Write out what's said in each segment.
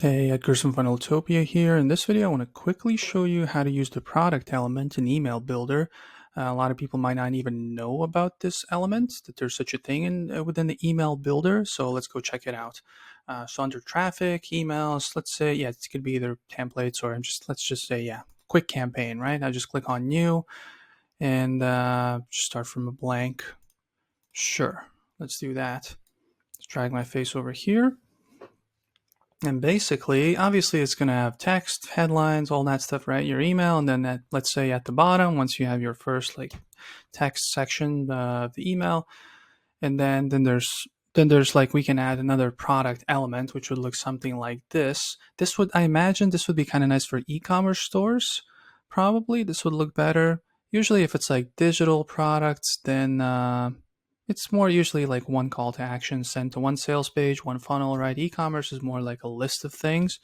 Hey, Edgar's from Funneltopia here. In this video, I want to quickly show you how to use the product element in Email Builder. A lot of people might not even know about this element, that there's such a thing within the Email Builder. So let's go check it out. So under traffic, emails, let's say, yeah, it could be either templates or let's just say, yeah, quick campaign, right? I just click on new and just start from a blank. Sure, let's do that. Let's drag my face over here. And basically, obviously, it's going to have text, headlines, all that stuff, right? Your email, and then let's say at the bottom, once you have your first text section of the email, and then there's like we can add another product element, which would look something like this. I imagine this would be kind of nice for e-commerce stores. Probably this would look better. Usually, if it's like digital products, then it's more usually like one call to action sent to one sales page, one funnel, right? E-commerce is more like a list of things.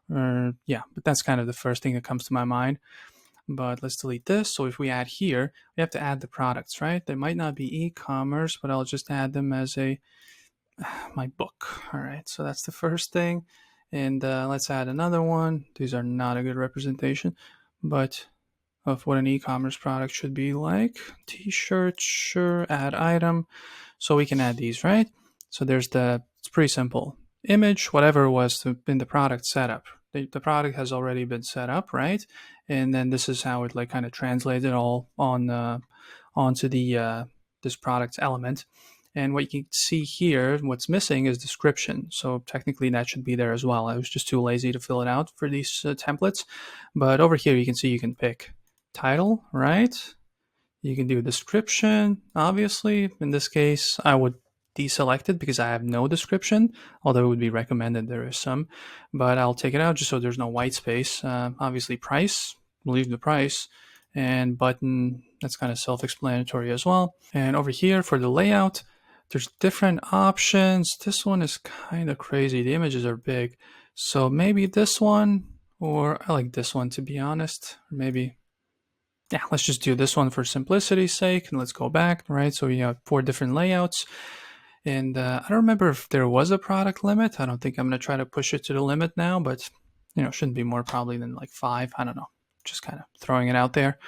Yeah, but that's kind of the first thing that comes to my mind. But let's delete this. So if we add here, we have to add the products, right? They might not be e-commerce, but I'll just add them as my book. All right, so that's the first thing. And let's add another one. These are not a good representation, but of what an e-commerce product should be like. T-shirt, sure, add item. So we can add these, right? So it's pretty simple. Image, whatever was in the product setup. The product has already been set up, right? And then this is how it like kind of translated all onto this product element. And what you can see here, what's missing is description. So technically that should be there as well. I was just too lazy to fill it out for these templates. But over here you can see you can pick title, right? You can do description, obviously. In this case, I would deselect it because I have no description, although it would be recommended there is some. But I'll take it out just so there's no white space. Obviously, price, we'll leave the price. And button, that's kind of self-explanatory as well. And over here for the layout, there's different options. This one is kind of crazy. The images are big. So maybe this one, or I like this one to be honest. Maybe yeah, let's just do this one for simplicity's sake, and let's go back, right? So we have 4 different layouts, and I don't remember if there was a product limit. I don't think I'm going to try to push it to the limit now, but shouldn't be more probably than like 5. I don't know, just kind of throwing it out there.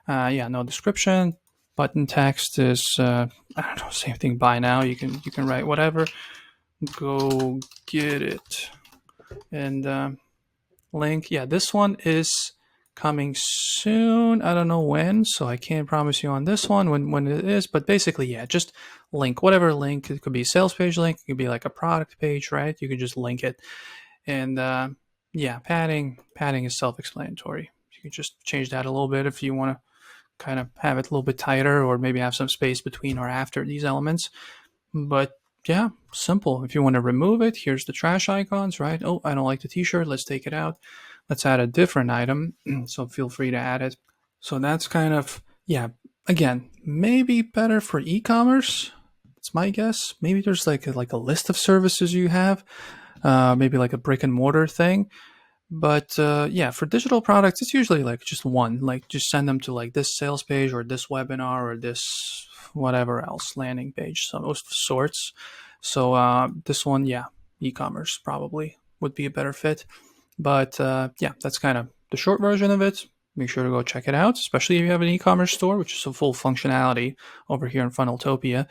Yeah, no description. Button text is I don't know, same thing. Buy now. You can write whatever. Go get it, and link. Yeah, this one is coming soon. I don't know when, so I can't promise you on this one when it is, but basically, yeah, just link whatever link. It could be a sales page link, it could be like a product page, right? You could just link it. And yeah, padding is self-explanatory. You can just change that a little bit if you want to kind of have it a little bit tighter, or maybe have some space between or after these elements. But yeah, simple. If you want to remove it, here's the trash icons, right? Oh, I don't like the t-shirt, let's take it out. Let's add a different item, so feel free to add it. So that's kind of, yeah, again, maybe better for e-commerce. It's my guess. Maybe there's like a list of services you have, maybe like a brick and mortar thing. But yeah, for digital products, it's usually like just one. Like just send them to like this sales page or this webinar or this whatever else landing page, so those sorts. So this one, yeah, e-commerce probably would be a better fit. But yeah, that's kind of the short version of it. Make sure to go check it out, especially if you have an e-commerce store, which is a full functionality over here in Funneltopia.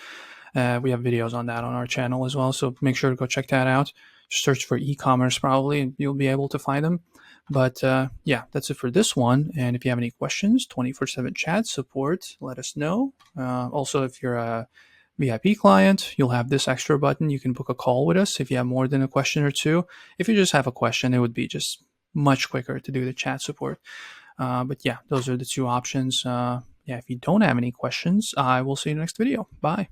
We have videos on that on our channel as well, so make sure to go check that out. Just search for e-commerce probably, and you'll be able to find them. But yeah, that's it for this one. And if you have any questions, 24/7 chat support, let us know. Also, if you're a VIP client, you'll have this extra button. You can book a call with us if you have more than a question or two. If you just have a question, it would be just much quicker to do the chat support. But yeah, those are the 2 options. Yeah, if you don't have any questions, I will see you in the next video. Bye.